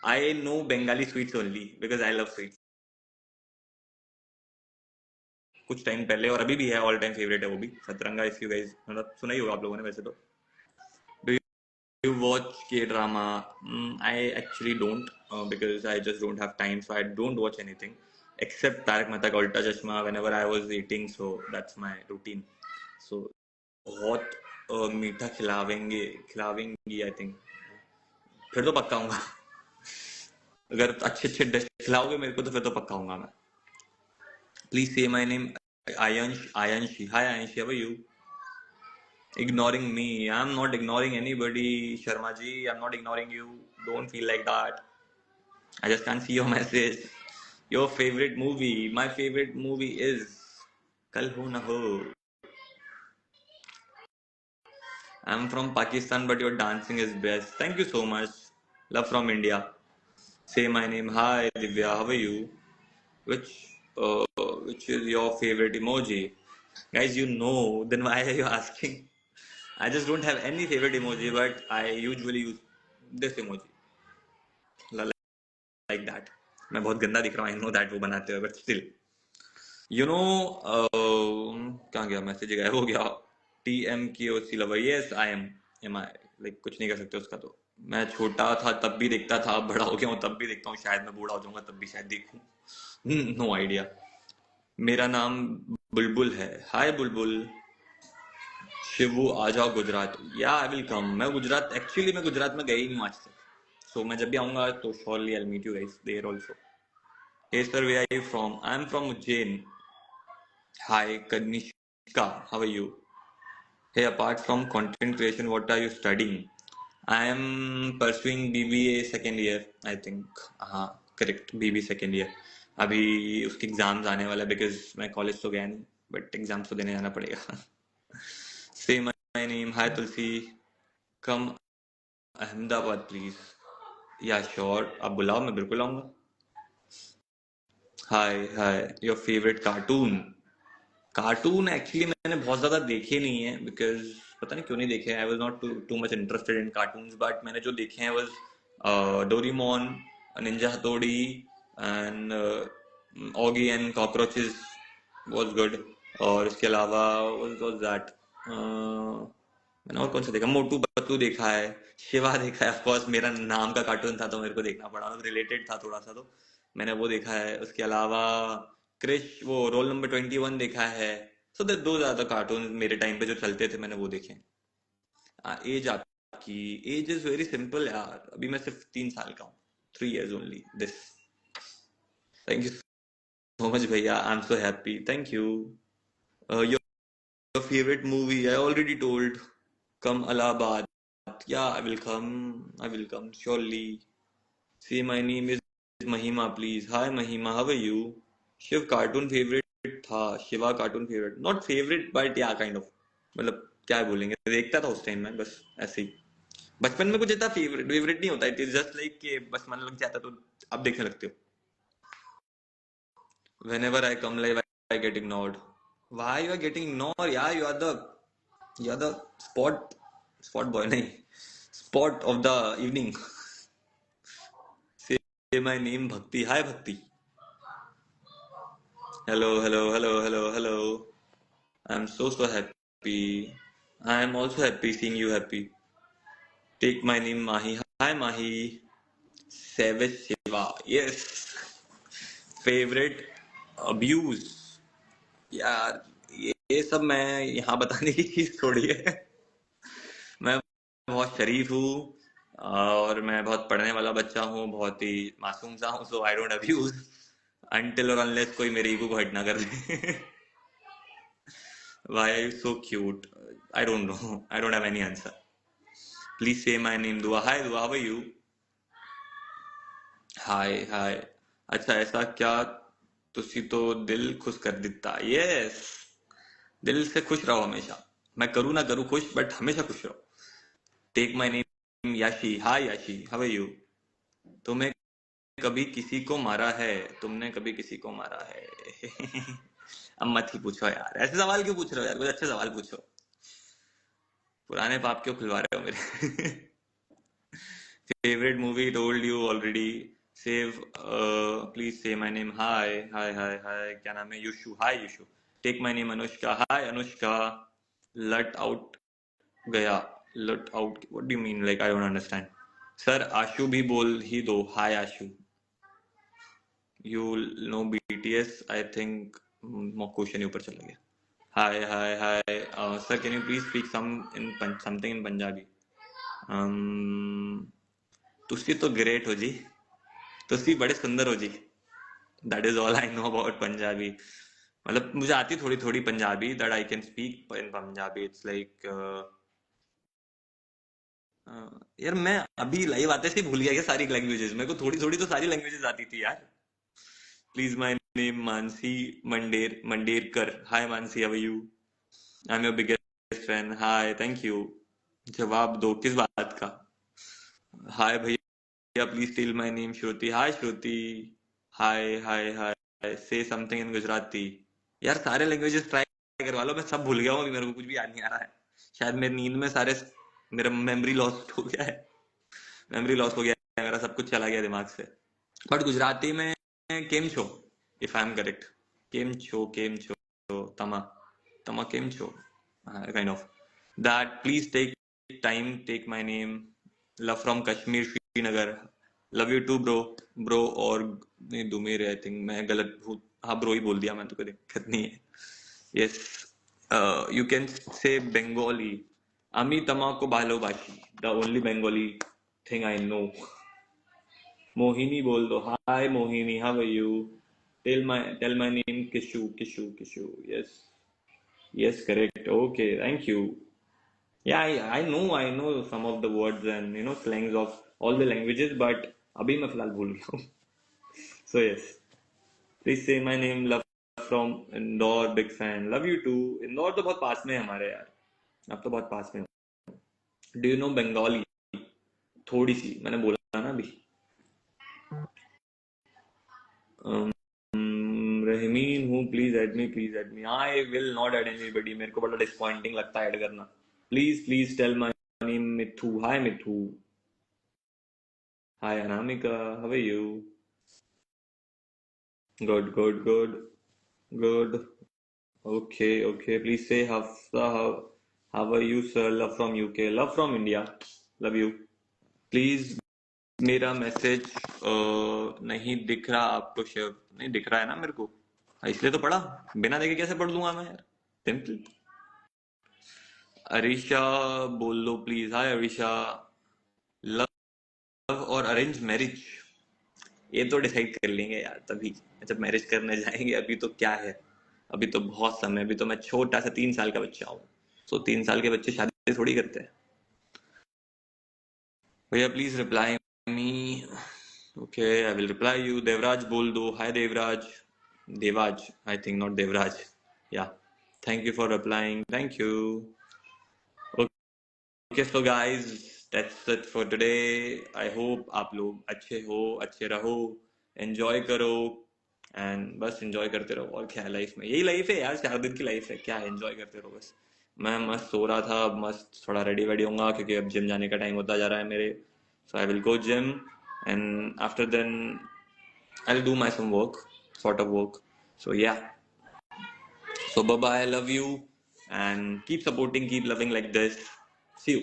I know Bengali sweets only because I love sweets. कुछ time पहले और अभी भी है, ऑल टाइम फेवरेट है वो भी, सतरंगा। इफ यू गाइस, मतलब सुना ही होगा आप लोगों ने वैसे तो। Do you watch K-drama? I actually don't, because I just don't have time, so I don't watch anything except Tarak Mehta ka Ulta Chashma whenever I was eating, so that's my routine. So बहुत मीठा खिलावेंगे, खिलावेंगी I think, फिर तो पक्का आऊंगा। अगर अच्छे अच्छे dish खिलाओगे मेरे को तो फिर तो पक्का आऊंगा मैं। Please say my name. Aayansh, Aayanshi, hi Aayanshi, how are you? Ignoring me? I'm not ignoring anybody, Sharma ji. I'm not ignoring you, don't feel like that. I just can't see your message. Your favorite movie? My favorite movie is Kal Ho Na Ho. I'm from Pakistan, but your dancing is best. Thank you so much. Love from India. Say my name. Hi Divya, how are you? Which uh, which is your favorite emoji? Guys, you know, then why are you asking? I just don't have any favorite emoji, but I usually use this emoji, like that. मैं बहुत गंदा दिख रहा हूँ, I know that वो बनाते हुए, but still, you know, कहाँ गया मैसेज, गायब हो गया। TMKOC lover, yes I am I, like कुछ नहीं कर सकते उसका तो। मैं छोटा था तब भी देखता था, अब बड़ा हो गया हूँ तब भी देखता हूँ, शायद मैं बूढ़ा हो जाऊंगा तब भी शायद देखूं। No idea. मेरा नाम बुलबुल है। हाय बुलबुल। शिवू आ जाओ गुजरात। या आई विल कम। मैं गुजरात, एक्चुअली मैं गुजरात में गया ही नहीं हूँ आज तक, सो मैं जब भी आऊंगा तो surely I will meet you guys there also. Hey sir, where are you from? I am from Ujjain. Hi Kanishka, how are you? Hey, apart from content creation what are you studying? I am pursuing BBA second year I think. हाँ correct, BBA second year. अभी उसके exams आने वाला है, because मैं college तो गया नहीं, बट एग्जाम्स तो देने जाना पड़ेगा। Say my name. Hi Tulsi, come Ahmedabad please. Yeah sure, आप बुलाओ मैं बिल्कुल आऊंगा। Hi hi, your favourite cartoon? Cartoon actually मैंने बहुत ज्यादा देखे नहीं है, बिकॉज पता नहीं क्यों नहीं देखे। I was not too much interested in cartoons, but मैंने जो देखे हैं वाज डोरेमोन, निंजा हथौड़ी, and Oggy and cockroaches was good. और इसके अलावा वाज दैट, मैंने और कौन सा देखा, मोटू पतलू देखा है, शिवा देखा है। ऑफ कोर्स मेरा नाम का कार्टून था तो मेरे को देखना पड़ा, रिलेटेड था थोड़ा सा, तो मैंने वो देखा है। उसके अलावा क्रिश, वो रोल नंबर 21 देखा है। सो दो ज्यादा कार्टून मेरे टाइम पे जो चलते थे मैंने वो देखे हैं। एज आपकी? एज इज वेरी सिंपल यार, अभी मैं सिर्फ 3 साल का हूँ, 3 years only this. Thank you so much भैया, I am so happy, thank you. Your favourite movie? I already told, come Allahabad. Yeah, I will come surely. Say my name is Mahima, please. Hi Mahima, how are you? Shiv cartoon favourite था, Shiva cartoon favourite, not favourite but yeah kind of, मतलब क्या बोलेंगे, देखता था उस time में बस ऐसे ही। बचपन में कुछ इतना फेवरेट फेवरेट नहीं होता, इट इज जस्ट लाइक कि बस मन लग जाता तो आप देखने लगते हो। whenever I come live I get ignored. Why you are getting ignored? Yeah, you are the spot boy, नहीं, spot of the evening. Say my name Bhakti. Hi Bhakti. Hello, hello, hello, hello, hello. I'm so happy. I am also happy seeing you happy. Take my name Mahi. Hi Mahi. Savage Shiva. Yes. Favorite abuse? यार ये सब मैं यहाँ बताने की चीज थोड़ी है। मैं बहुत शरीफ हूँ और मैं बहुत पढ़ने वाला बच्चा हूँ, बहुत ही मासूम सा हूँ, सो आई डोंट अब्यूज अनटिल और अनलेस कोई मेरे ईगो को हर्ट ना कर दे। Why are you so cute? I don't know. I don't have any answer. Please say my name, Dua. Hi, Dua. How are you? Hi, hi. अच्छा ऐसा क्या? तुसी तो दिल खुश कर देता। यस, दिल से खुश रहो हमेशा। मैं करूँ ना करूँ खुश, बट हमेशा खुश रहो। टेक माय नेम याशी। हाय याशी, हाउ आर यू? तुम्हें कभी किसी को मारा है? तुमने कभी किसी को मारा है? अब मत ही पूछो यार, ऐसे सवाल क्यों पूछ रहे हो यार, कुछ अच्छे सवाल पूछो। पुराने पाप क्यों खुलवा रहे हो मेरे? Favorite movie, told you already. Save, please say my name. Hi, hi, hi, hi. क्या नाम है? युशु. Hi, Yushu. Take my name, Anushka. Hi, Anushka. Let out गया. Let out. What do you mean? Like I don't understand. Sir, आशु भी बोल ही दो. Hi, Ashu. You know BTS? I think question ऊपर चला गया. Hi, hi, hi. Sir, can you please speak something in Punjabi? तुसी तो great हो जी. तुसी बड़े सुंदर हो जी. That is all I know about Punjabi. मतलब मुझे आती थोड़ी थोड़ी Punjabi. That I can speak in Punjabi. It's like यार मैं अभी लाइव आते से भूल गया क्या सारी लैंग्वेजेस. मेरे को थोड़ी थोड़ी तो सारी लैंग्वेजेस आती थी यार. Please my name Mansi Manderkar. Hi Mansi, how are you? I am your biggest fan. Hi, thank you. जवाब दो किस बात का? हाय भैया, please tell my name Shruti. Hi Shruti. Hi hi hi. Say something इन गुजराती. यार सारे लैंग्वेजेस ट्राई करवा लो. मैं सब भूल गया हूँ. अभी मेरे को कुछ भी याद नहीं आ रहा है. शायद मेरी नींद में सारे मेरा मेमोरी लॉस हो गया है. मेमोरी लॉस हो गया है मेरा. सब कुछ चला गया दिमाग से. बट गुजराती में केम छो, इफ आई एम करेक्ट. केम छो तमा. तमा केम छो, kind of that. Please take time. Take my name. Love from Kashmir, Srinagar. Love you too bro. Bro और नहीं दो मेरे. आई थिंक मैं गलत हाँ ब्रो ही बोल दिया मैं. तो कोई दिक्कत नहीं है. Yes, you can say Bengali. আমি তোমাকে ভালোবাসি. The only Bengali thing I know. Mohini बोल दो. Hi Mohini, how are you? Tell my name. Kishu. Yes, yes correct. Okay, thank you. Yeah, I know some of the words and slangs of all the languages, but अभी मैं फिलहाल भूल गया हूँ. So yes, please say my name. Love from Indore, big fan. Love you too. Indore तो बहुत पास में है हमारे यार. अब तो बहुत पास में हो. Do you know Bengali? थोड़ी सी मैंने बोला ना अभी. रहमीन हूँ. Please add me, please add me. I will not add anybody. मेरे को बड़ा डिसअपॉइंटिंग लगता है ऐड करना. Please tell my name. Mithu. Hi Mithu. Hi Anamika, how are you? Good. Okay. Please say how are you, sir? Love from UK. Love from India. Love you. Please, मेरा message नहीं दिख रहा आपको. शिव नहीं दिख रहा है ना मेरे को. इसलिए तो पढ़ा. बिना देखे कैसे पढ़ लूंगा मैं यार. सिंपल. अरीशा बोल लो प्लीज. हाय अरीशा. लव और अरेंज मैरिज, ये तो डिसाइड कर लेंगे यार तभी जब मैरिज करने जाएंगे. अभी तो क्या है, अभी तो बहुत समय. अभी तो मैं छोटा सा 3 साल का बच्चा हूँ. सो 3 साल के बच्चे शादी थोड़ी करते हैं. भैया please reply me. Okay, I will reply you. Devraj बोल दो. Hi Devraj. Devaj I think, not Devraj. Yeah, thank you for replying. Thank you. Okay so guys, that's it for today. I hope आप लोग अच्छे हो, अच्छे रहो, एंजॉय करो. एंड बस एंजॉय करते रहो. और क्या है लाइफ में, यही लाइफ है यार. 4 दिन की लाइफ है. क्या है, एंजॉय करते रहो बस. मैं मस्त सो रहा था. मस्त थोड़ा रेडी वेडी होऊंगा क्योंकि अब जिम जाने का टाइम होता जा रहा है मेरे. So I will go gym and after then I will do my some work, sort of work. So yeah, so bye bye. I love you and keep supporting, keep loving like this. See you.